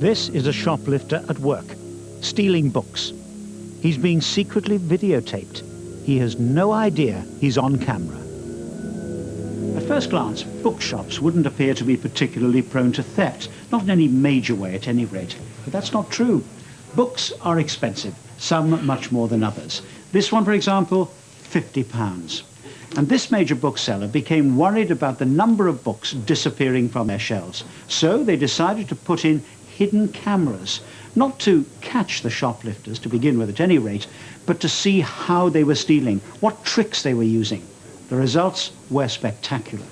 This is a shoplifter at work, stealing books. He's being secretly videotaped. He has no idea he's on camera. At first glance, bookshops wouldn't appear to be particularly prone to theft, not in any major way at any rate. But that's not true. Books are expensive, some much more than others. This one, for example, £50. And this major bookseller became worried about the number of books disappearing from their shelves. So they decided to put in hidden cameras, not to catch the shoplifters to begin with at any rate, but to see how they were stealing, what tricks they were using. The results were spectacular.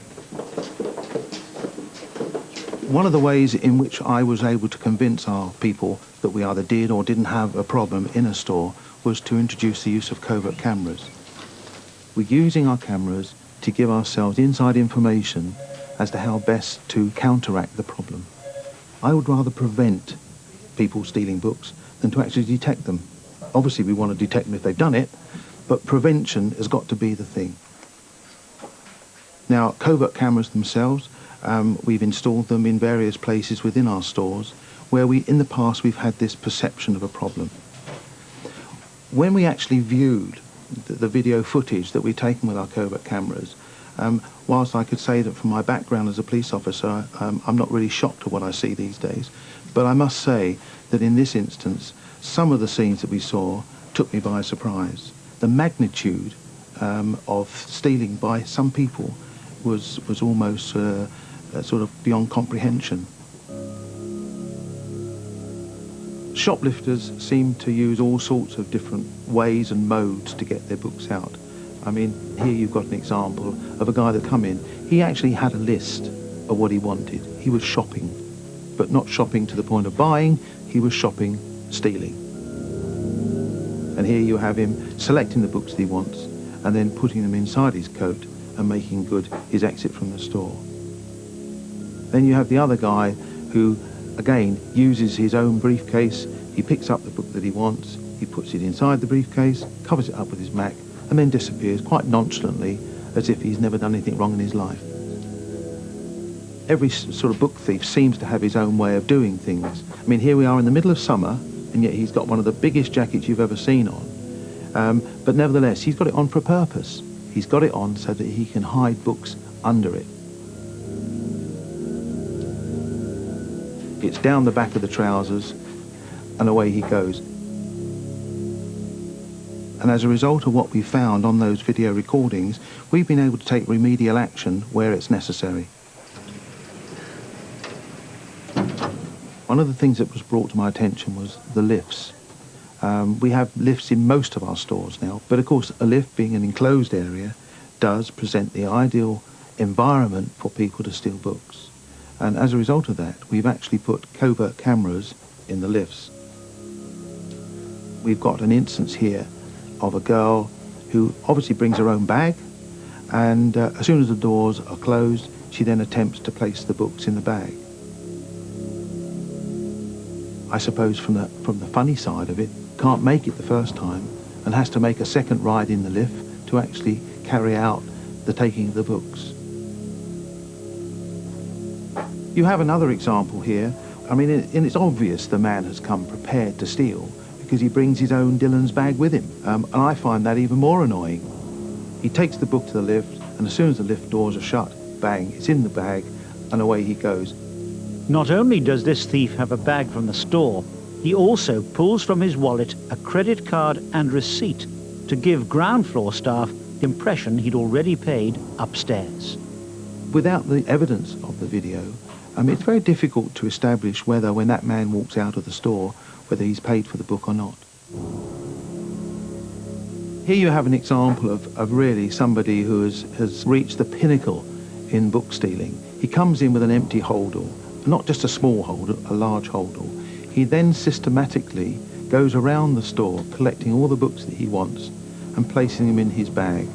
One of the ways in which I was able to convince our people that we either did or didn't have a problem in a store was to introduce the use of covert cameras. We're using our cameras to give ourselves inside information as to how best to counteract the problem. I would rather prevent people stealing books than to actually detect them. Obviously we want to detect them if they've done it, but prevention has got to be the thing. Now, covert cameras themselves, we've installed them in various places within our stores where in the past we've had this perception of a problem. When we actually viewed the video footage that we'd taken with our covert cameras, whilst I could say that from my background as a police officer, I'm not really shocked at what I see these days, but I must say that in this instance, some of the scenes that we saw took me by surprise. The magnitude of stealing by some people was almost sort of beyond comprehension. Shoplifters seem to use all sorts of different ways and modes to get their books out. I mean, here you've got an example of a guy that come in. He actually had a list of what he wanted. He was shopping, but not shopping to the point of buying. He was shopping, stealing. And here you have him selecting the books that he wants and then putting them inside his coat and making good his exit from the store. Then you have the other guy who, again, uses his own briefcase. He picks up the book that he wants, he puts it inside the briefcase, covers it up with his Mac, and then disappears quite nonchalantly as if he's never done anything wrong in his life. Every sort of book thief seems to have his own way of doing things. I mean, here we are in the middle of summer, and yet he's got one of the biggest jackets you've ever seen on. But nevertheless, he's got it on for a purpose. He's got it on so that he can hide books under it. It's down the back of the trousers, and away he goes. And as a result of what we found on those video recordings, we've been able to take remedial action where it's necessary. One of the things that was brought to my attention was the lifts. We have lifts in most of our stores now, but of course a lift being an enclosed area does present the ideal environment for people to steal books. And as a result of that, we've actually put covert cameras in the lifts. We've got an instance here of a girl who obviously brings her own bag, and as soon as the doors are closed, she then attempts to place the books in the bag. I suppose from the funny side of it, can't make it the first time and has to make a second ride in the lift to actually carry out the taking of the books. You have another example here. I mean, and it's obvious the man has come prepared to steal because he brings his own Dylan's bag with him. And I find that even more annoying. He takes the book to the lift, and as soon as the lift doors are shut, bang, it's in the bag, and away he goes. Not only does this thief have a bag from the store, he also pulls from his wallet a credit card and receipt to give ground floor staff the impression he'd already paid upstairs. Without the evidence of the video, it's very difficult to establish whether, when that man walks out of the store, whether he's paid for the book or not. Here you have an example of really somebody who has reached the pinnacle in book stealing. He comes in with an empty holdall, not just a small holdall, a large holdall. He then systematically goes around the store collecting all the books that he wants and placing them in his bag.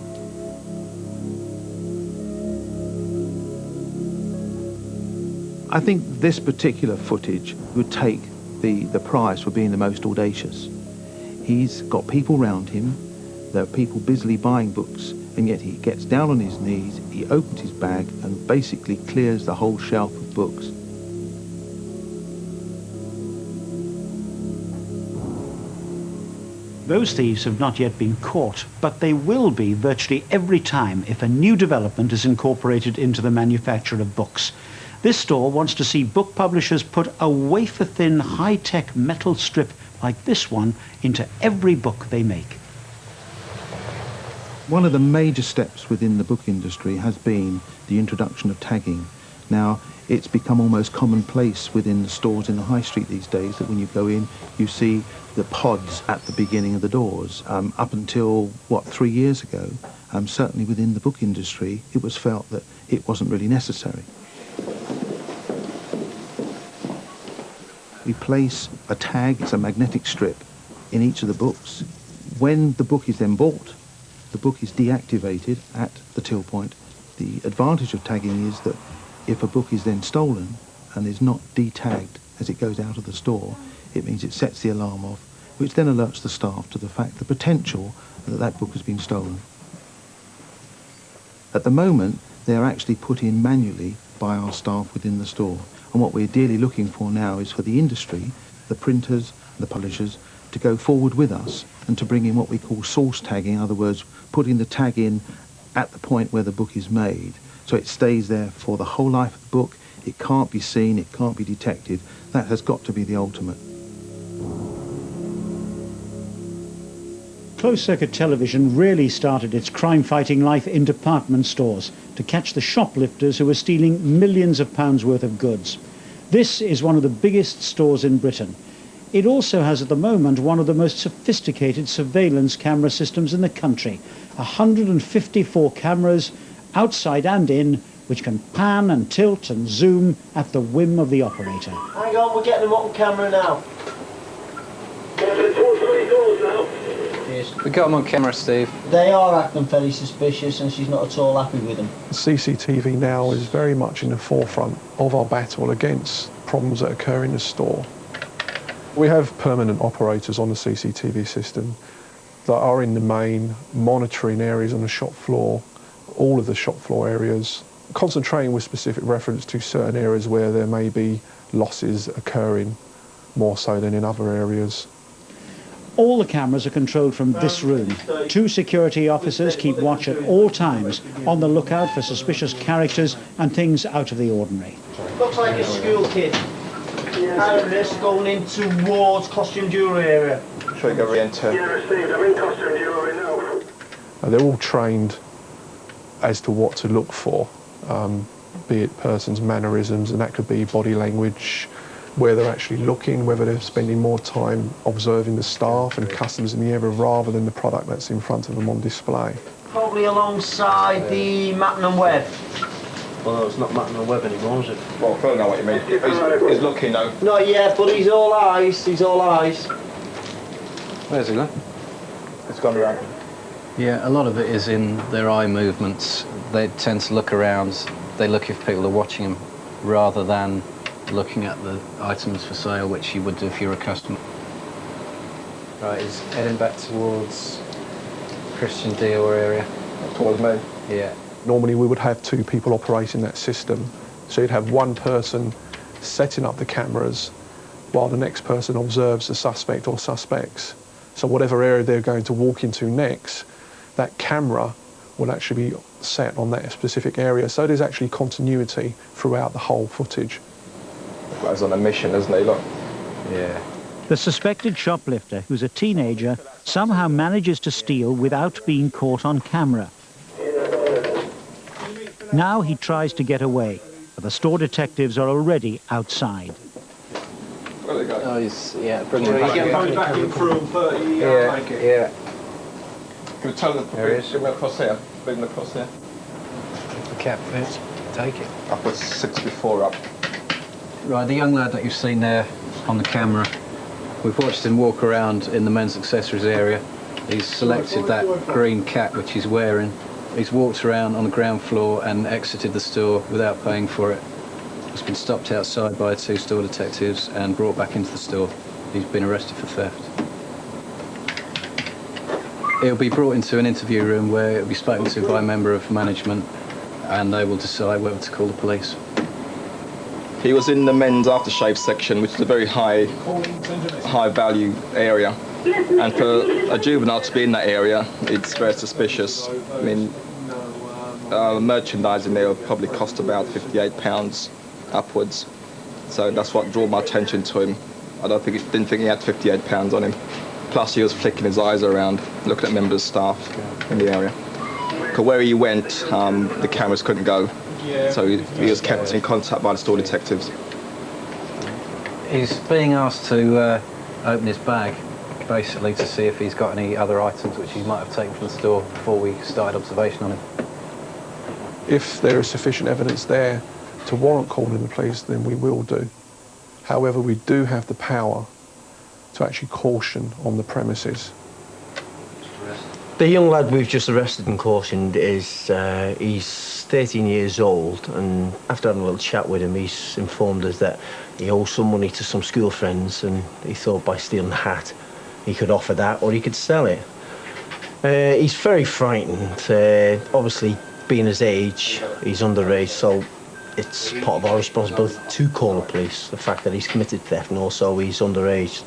I think this particular footage would take the prize for being the most audacious. He's got people round him, there are people busily buying books, and yet he gets down on his knees, he opens his bag and basically clears the whole shelf of books. Those thieves have not yet been caught, but they will be virtually every time if a new development is incorporated into the manufacture of books. This store wants to see book publishers put a wafer-thin, high-tech metal strip like this one into every book they make. One of the major steps within the book industry has been the introduction of tagging. Now, it's become almost commonplace within the stores in the high street these days that when you go in, you see the pods at the beginning of the doors. Up until, 3 years ago, certainly within the book industry, it was felt that it wasn't really necessary. We place a tag, it's a magnetic strip, in each of the books. When the book is then bought, the book is deactivated at the till point. The advantage of tagging is that if a book is then stolen and is not de-tagged as it goes out of the store, it means it sets the alarm off, which then alerts the staff to the fact, the potential that that book has been stolen. At the moment, they are actually put in manually by our staff within the store. And what we're ideally looking for now is for the industry, the printers, the publishers, to go forward with us and to bring in what we call source tagging, in other words, putting the tag in at the point where the book is made. So it stays there for the whole life of the book. It can't be seen, it can't be detected. That has got to be the ultimate. Closed-circuit television really started its crime-fighting life in department stores to catch the shoplifters who were stealing millions of pounds worth of goods. This is one of the biggest stores in Britain. It also has at the moment one of the most sophisticated surveillance camera systems in the country. 154 cameras outside and in, which can pan and tilt and zoom at the whim of the operator. Hang on, we're getting them on camera now. We got them on camera, Steve. They are acting very suspicious and she's not at all happy with them. CCTV now is very much in the forefront of our battle against problems that occur in the store. We have permanent operators on the CCTV system that are in the main monitoring areas on the shop floor, all of the shop floor areas, concentrating with specific reference to certain areas where there may be losses occurring more so than in other areas. All the cameras are controlled from this room. 2 security officers keep watch at all times, on the lookout for suspicious characters and things out of the ordinary. Looks like a school kid. Harris going in towards costume jewellery area. Shall we go re-enter? Yeah, Steve, I'm in costume jewellery now. They're all trained as to what to look for, be it person's mannerisms, and that could be body language, where they're actually looking, whether they're spending more time observing the staff and customers in the area rather than the product that's in front of them on display. Probably alongside the Matten and Webb. Well, no, it's not Matten and Webb anymore, is it? Well, I don't know what you mean. He's looking though. Not yet, but he's all eyes. He's all eyes. Where's he, look? It's gone around. Yeah, a lot of it is in their eye movements. They tend to look around. They look if people are watching them rather than looking at the items for sale, which you would do if you're a customer. Right, he's heading back towards Christian Dior area. Towards me? Yeah. Normally we would have 2 people operating that system. So you'd have one person setting up the cameras while the next person observes the suspect or suspects. So whatever area they're going to walk into next, that camera will actually be set on that specific area. So there's actually continuity throughout the whole footage. He's on a mission, isn't he? Look. Yeah. The suspected shoplifter, who's a teenager, somehow manages to steal without being caught on camera. Now he tries to get away, but the store detectives are already outside. Where they go? Oh, bring him back in through 30 Yeah. Can we tell them to There he is. bring them across here? Bring them across here. The cap fits. Take it. I put 64 up. Right, the young lad that you've seen there on the camera, we've watched him walk around in the men's accessories area. He's selected that green cap which he's wearing. He's walked around on the ground floor and exited the store without paying for it. He's been stopped outside by 2 store detectives and brought back into the store. He's been arrested for theft. He'll be brought into an interview room where he'll be spoken to by a member of management and they will decide whether to call the police. He was in the men's aftershave section, which is a very high value area. And for a juvenile to be in that area, it's very suspicious. I mean, merchandise in there will probably cost about £58 upwards. So that's what drew my attention to him. I didn't think he had £58 on him. Plus he was flicking his eyes around, looking at members of staff in the area. Because where he went, the cameras couldn't go. So he was kept in contact by the store detectives. He's being asked to open his bag, basically to see if he's got any other items which he might have taken from the store before we started observation on him. If there is sufficient evidence there to warrant calling the police, then we will do. However, we do have the power to actually caution on the premises. The young lad we've just arrested and cautioned is, he's 13 years old, and after having a little chat with him, he's informed us that he owes some money to some school friends, and he thought by stealing the hat he could offer that or he could sell it. He's very frightened. Obviously, being his age, he's underage, so it's part of our responsibility to call the police, the fact that he's committed theft and also he's underage.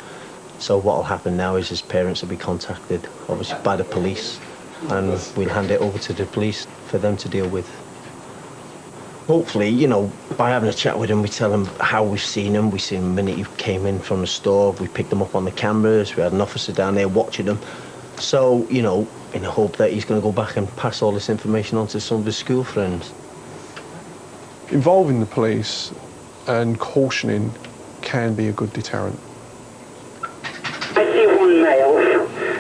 So what will happen now is his parents will be contacted, obviously, by the police, and we'll hand it over to the police for them to deal with. Hopefully, you know, by having a chat with him, we tell him how we've seen him. We seen him the minute he came in from the store. We picked him up on the cameras. We had an officer down there watching him. So, you know, in the hope that he's going to go back and pass all this information on to some of his school friends. Involving the police and cautioning can be a good deterrent. I see one male,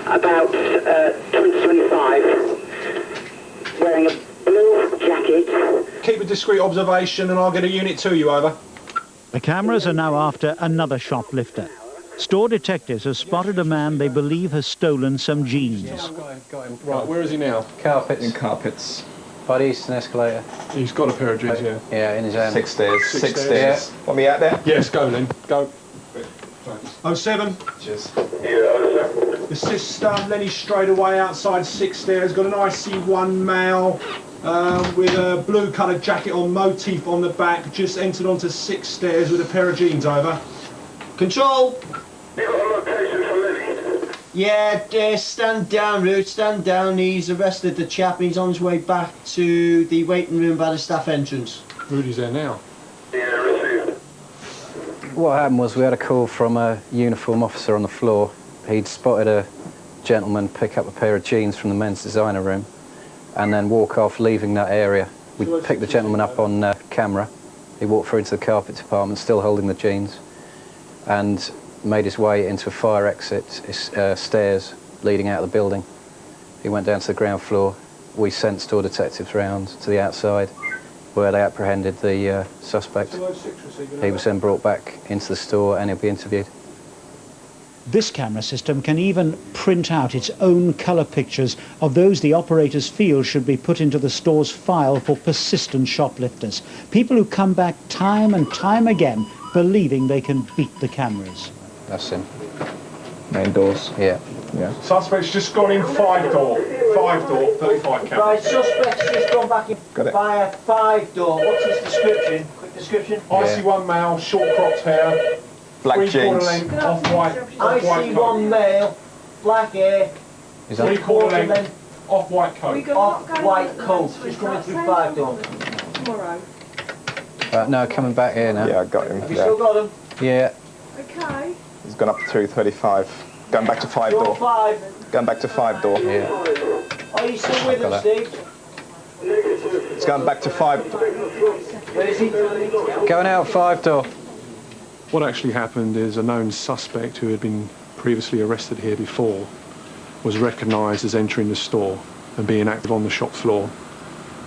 about 20-25, wearing a blue jacket. Keep a discreet observation and I'll get a unit to you, over. The cameras are now after another shoplifter. Store detectives have spotted a man they believe has stolen some jeans. Got him. Right, where is he now? Carpets. In carpets. By the eastern escalator. He's got a pair of jeans, yeah. Yeah, in his hand. 6 stairs. Six stairs. Want me out there? Yes, go then, go. 07. Cheers. The sister, Lenny straight away outside 6 stairs, got an IC1 male with a blue coloured jacket on, motif on the back, just entered onto 6 stairs with a pair of jeans, over. Control. You got a location for Lenny? Yeah, stand down, Root, stand down. He's arrested the chap. He's on his way back to the waiting room by the staff entrance. Rudy's there now. Yeah, received. What happened was we had a call from a uniform officer on the floor. He'd spotted a gentleman pick up a pair of jeans from the men's designer room and then walk off, leaving that area. We picked the gentleman up on camera. He walked through into the carpet department, still holding the jeans, and made his way into a fire exit, stairs leading out of the building. He went down to the ground floor. We sent store detectives round to the outside where they apprehended the suspect. He was then brought back into the store and he'll be interviewed. This camera system can even print out its own colour pictures of those the operators feel should be put into the store's file for persistent shoplifters. People who come back time and time again believing they can beat the cameras. That's him. Main doors. Yeah. Yeah. Suspect's just gone in 5 door, 35 camera. Right, suspect's just gone back in via 5 door. What's his description? Quick description. IC1 male, short cropped hair, Black 3/4 jeans. length, off-white I see one male, black hair, Is that 3/4 length, off-white coat. off-white coat. Just coming through 5 door. Tomorrow. no, coming back here now. Yeah, I got him. Have you still got him? Yeah. Okay. He's gone up to 235. Going back to 5 Door door. 5. Going back to 5 door. Yeah. Are you still with him, Got Steve? It's going back to 5 door. Where is he? Going out 5 door. What actually happened is a known suspect who had been previously arrested here before was recognised as entering the store and being active on the shop floor.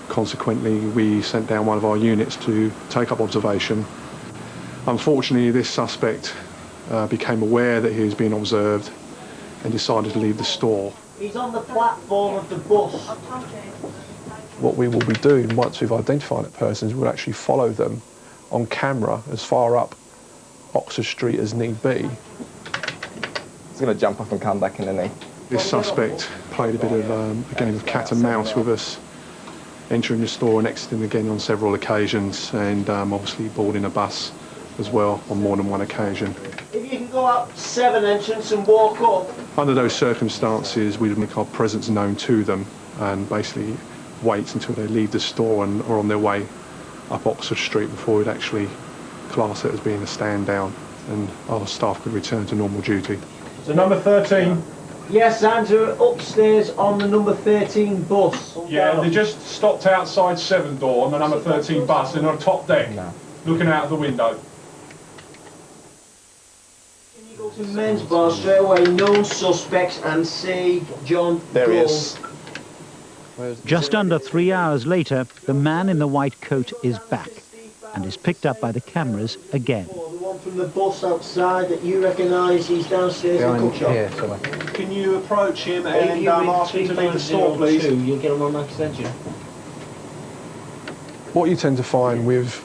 Consequently, we sent down one of our units to take up observation. Unfortunately, this suspect became aware that he was being observed and decided to leave the store. He's on the platform of the bus. What we will be doing once we've identified that person is we'll actually follow them on camera as far up Oxford Street as need be. He's going to jump off and come back in, isn't he? This suspect played a bit of a game of cat and mouse with us, entering the store and exiting again on several occasions, and obviously boarding a bus as well on more than one occasion. If you can go up 7 entrance and walk up. Under those circumstances, we'd make our presence known to them and basically wait until they leave the store and are on their way up Oxford Street before we'd actually class it as being a stand down, and our staff could return to normal duty. So number 13. Yes, Andrew, upstairs on the number 13 bus. Yeah, they just stopped outside 7 door on the number 13 bus and on top deck, looking out of the window. Can you go to men's bar straight away, known suspects, and see John There he Gull? is. Just under 3 hours later, the man in the white coat is back and is picked up by the cameras again. The one from the bus outside that you recognise, he's downstairs in the cook shop. Here, somewhere. Can you approach him and ask him to leave the store, please? You'll get him on that extension. What you tend to find with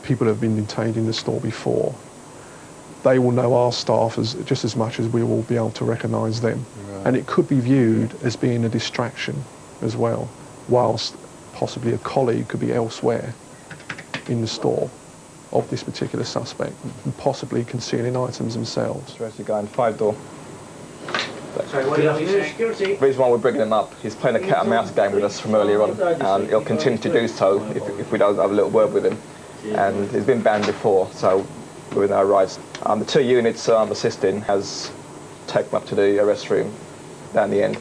people who have been detained in the store before, they will know our staff just as much as we will be able to recognise them. Right. And it could be viewed as being a distraction as well, whilst possibly a colleague could be elsewhere in the store of this particular suspect and possibly concealing items themselves. Where's he going? 5 door. Sorry, what are you saying? Security? The reason why we're bringing him up, he's playing a cat and mouse game with us from earlier on, and he'll continue to do so if we don't have a little word with him. And he's been banned before, so we're in our rights. The 2 units I'm assisting has taken him up to the arrest room down the end.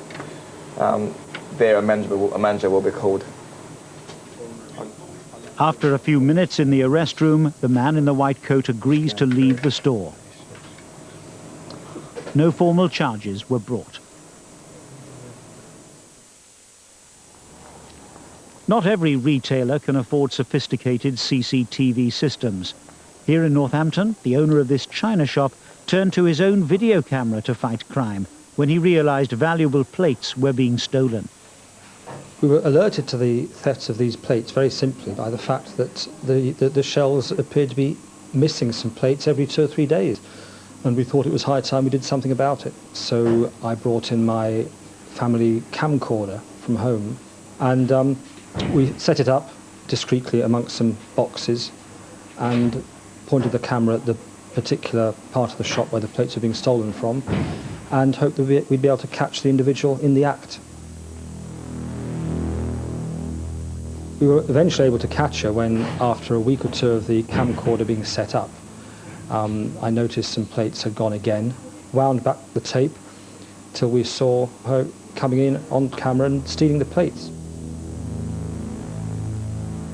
There a manager will be called. After a few minutes in the arrest room, the man in the white coat agrees to leave the store. No formal charges were brought. Not every retailer can afford sophisticated CCTV systems. Here in Northampton, the owner of this china shop turned to his own video camera to fight crime when he realised valuable plates were being stolen. We were alerted to the thefts of these plates very simply by the fact that the shelves appeared to be missing some plates every 2 or 3 days. And we thought it was high time we did something about it. So I brought in my family camcorder from home and we set it up discreetly amongst some boxes and pointed the camera at the particular part of the shop where the plates were being stolen from and hoped that we'd be able to catch the individual in the act. We were eventually able to catch her when, after a week or 2 of the camcorder being set up, I noticed some plates had gone again, wound back the tape till we saw her coming in on camera and stealing the plates.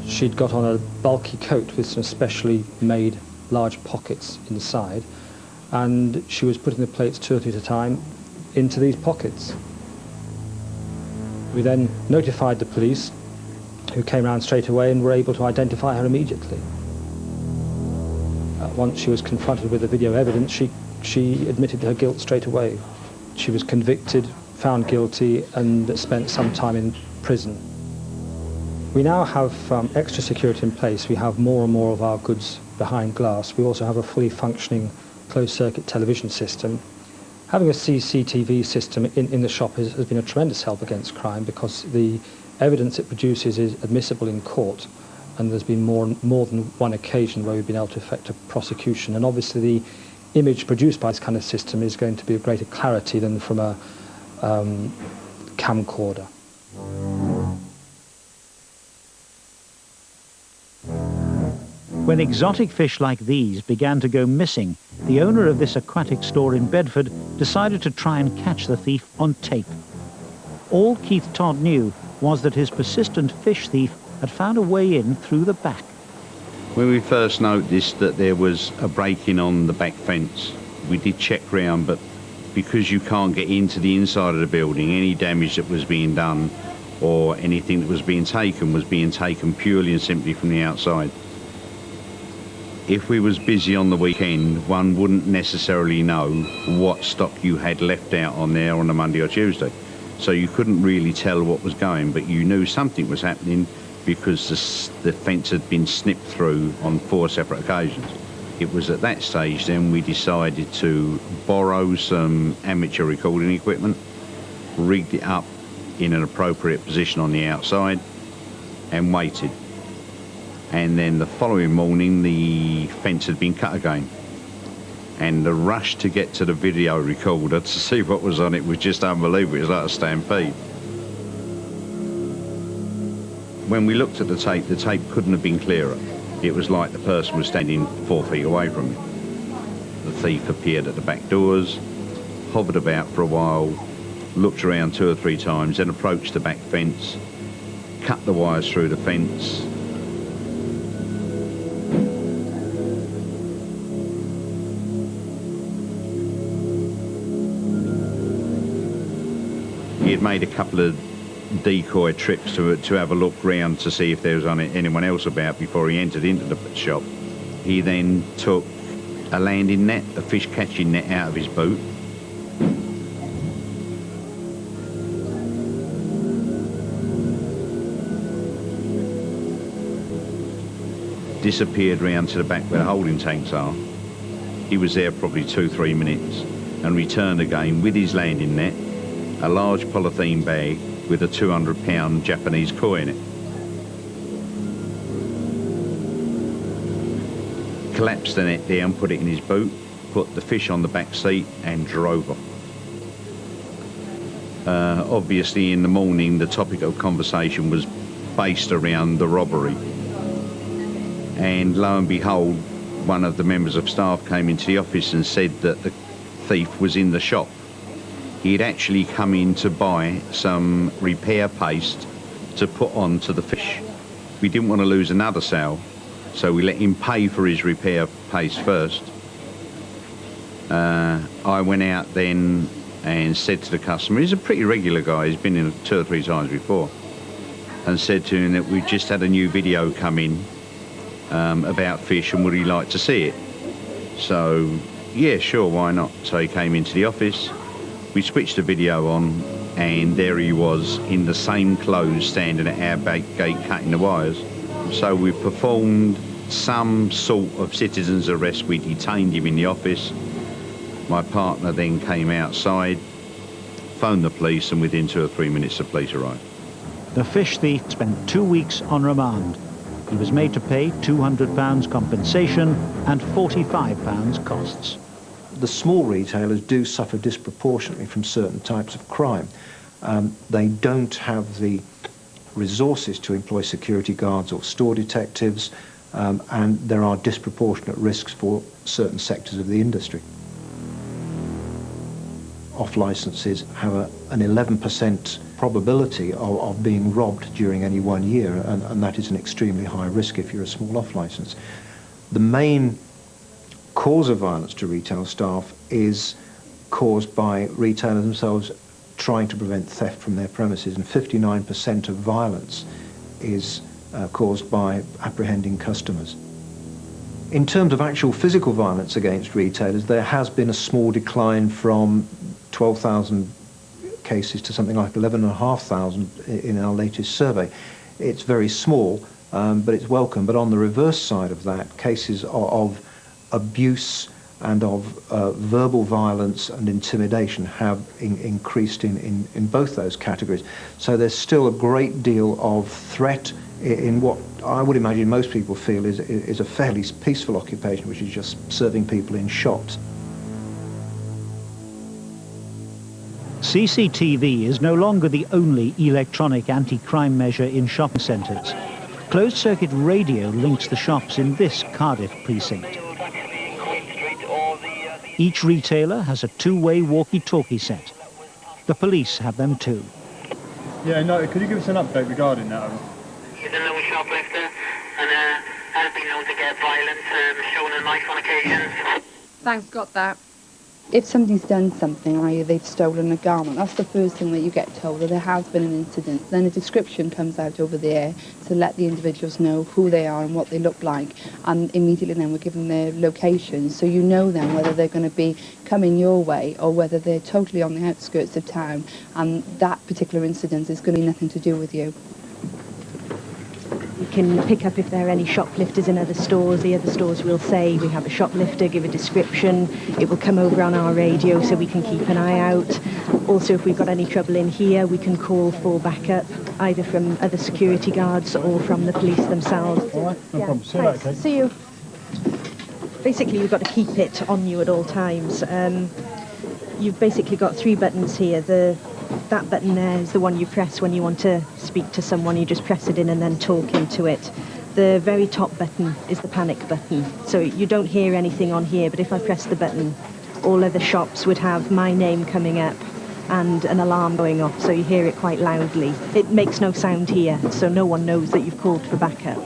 She'd got on a bulky coat with some specially made large pockets inside, and she was putting the plates 2 or 3 at a time into these pockets. We then notified the police, who came round straight away and were able to identify her immediately. Once she was confronted with the video evidence, she admitted her guilt straight away. She was convicted, found guilty, and spent some time in prison. We now have extra security in place. We have more and more of our goods behind glass. We also have a fully functioning closed-circuit television system. Having a CCTV system in the shop has been a tremendous help against crime because the evidence it produces is admissible in court, and there's been more than one occasion where we've been able to effect a prosecution. And obviously the image produced by this kind of system is going to be of greater clarity than from a camcorder. When exotic fish like these began to go missing, the owner of this aquatic store in Bedford decided to try and catch the thief on tape. All Keith Todd knew was that his persistent fish thief had found a way in through the back. When we first noticed that there was a break-in on the back fence, we did check round, but because you can't get into the inside of the building, any damage that was being done or anything that was being taken purely and simply from the outside. If we was busy on the weekend, one wouldn't necessarily know what stock you had left out on there on a Monday or Tuesday. So you couldn't really tell what was going, but you knew something was happening because the fence had been snipped through on 4 separate occasions. It was at that stage then we decided to borrow some amateur recording equipment, rigged it up in an appropriate position on the outside and waited. And then the following morning, the fence had been cut again. And the rush to get to the video recorder to see what was on it was just unbelievable. It was like a stampede. When we looked at the tape couldn't have been clearer. It was like the person was standing 4 feet away from it. The thief appeared at the back doors, hovered about for a while, looked around 2 or 3 times, then approached the back fence, cut the wires through the fence. He had made a couple of decoy trips to have a look round to see if there was anyone else about before he entered into the shop. He then took a landing net, a fish catching net, out of his boot. Disappeared round to the back where the holding tanks are. He was there probably 2-3 minutes and returned again with his landing net, a large polythene bag with a 200-pound Japanese koi in it. Collapsed the net down, put it in his boot, put the fish on the back seat and drove off. Obviously in the morning the topic of conversation was based around the robbery. And lo and behold, one of the members of staff came into the office and said that the thief was in the shop. He had actually come in to buy some repair paste to put onto the fish. We didn't want to lose another sale, so we let him pay for his repair paste first. I went out then and said to the customer, he's a pretty regular guy, he's been in 2 or 3 times before, and said to him that we've just had a new video come in about fish and would he like to see it? So, yeah, sure, why not? So he came into the office. We switched the video on and there he was in the same clothes standing at our back gate cutting the wires. So we performed some sort of citizen's arrest. We detained him in the office. My partner then came outside, phoned the police, and within 2 or 3 minutes the police arrived. The fish thief spent 2 weeks on remand. He was made to pay £200 compensation and £45 costs. The small retailers do suffer disproportionately from certain types of crime. They don't have the resources to employ security guards or store detectives, and there are disproportionate risks for certain sectors of the industry. Off licenses have an 11% probability of being robbed during any 1 year, and that is an extremely high risk if you're a small off license. The main cause of violence to retail staff is caused by retailers themselves trying to prevent theft from their premises, and 59% of violence is caused by apprehending customers. In terms of actual physical violence against retailers, there has been a small decline from 12,000 cases to something like 11,500 in our latest survey. It's very small, but it's welcome. But on the reverse side of that, cases of abuse and of verbal violence and intimidation have increased in both those categories. So there's still a great deal of threat in what I would imagine most people feel is a fairly peaceful occupation, which is just serving people in shops. CCTV is no longer the only electronic anti-crime measure in shopping centres. Closed-circuit radio links the shops in this Cardiff precinct. Each retailer has a two-way walkie-talkie set. The police have them too. Yeah, no, could you give us an update regarding that? He's a known shoplifter and has been known to get violent, shown a knife on occasions. Thanks, got that. If somebody's done something, i.e. they've stolen a garment, that's the first thing that you get told, that there has been an incident. Then a description comes out over the air to let the individuals know who they are and what they look like, and immediately then we're given their locations, so you know then whether they're going to be coming your way or whether they're totally on the outskirts of town, and that particular incident is going to be nothing to do with you. You can pick up if there are any shoplifters in other stores. The other stores will say we have a shoplifter, give a description. It will come over on our radio so we can keep an eye out. Also, if we've got any trouble in here, we can call for backup, either from other security guards or from the police themselves. All right, no problem. See you later, Kate. See you. Basically, you've got to keep it on you at all times. You've basically got 3 buttons here. That button there is the one you press when you want to speak to someone. You just press it in and then talk into it. The very top button is the panic button. So you don't hear anything on here, but if I press the button, all other shops would have my name coming up and an alarm going off, so you hear it quite loudly. It makes no sound here, so no one knows that you've called for backup.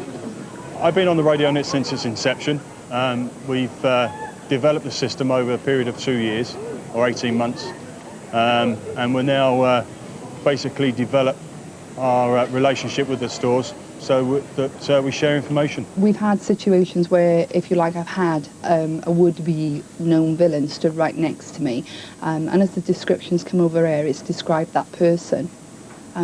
I've been on the radio net since its inception. We've developed the system over a period of 2 years, or 18 months. And we're now basically develop our relationship with the stores so that we share information. We've had situations where, if you like, I've had a would-be known villain stood right next to me, and as the descriptions come over air, it's described that person.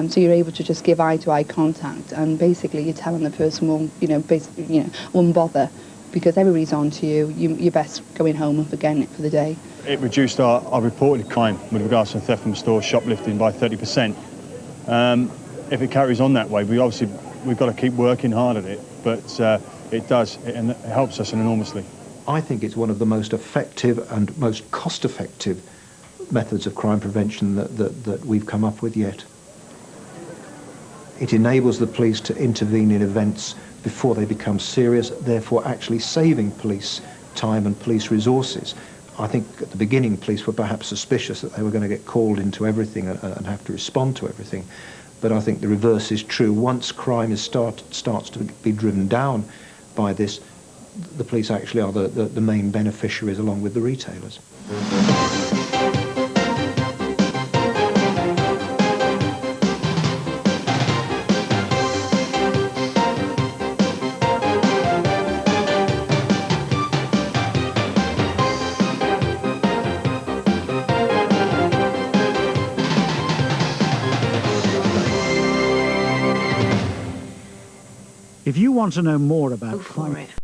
So you're able to just give eye-to-eye contact, and basically you're telling the person won't bother, because everybody's on to you. You're best going home and forgetting it for the day. It reduced our reported crime with regards to theft from stores, shoplifting by 30%. If it carries on that way, we've got to keep working hard at it, but it does, and it helps us enormously. I think it's one of the most effective and most cost-effective methods of crime prevention that we've come up with yet. It enables the police to intervene in events before they become serious, therefore actually saving police time and police resources. I think at the beginning police were perhaps suspicious that they were going to get called into everything and have to respond to everything. But I think the reverse is true. Once crime starts to be driven down by this, the police actually are the main beneficiaries along with the retailers. If you want to know more about crime...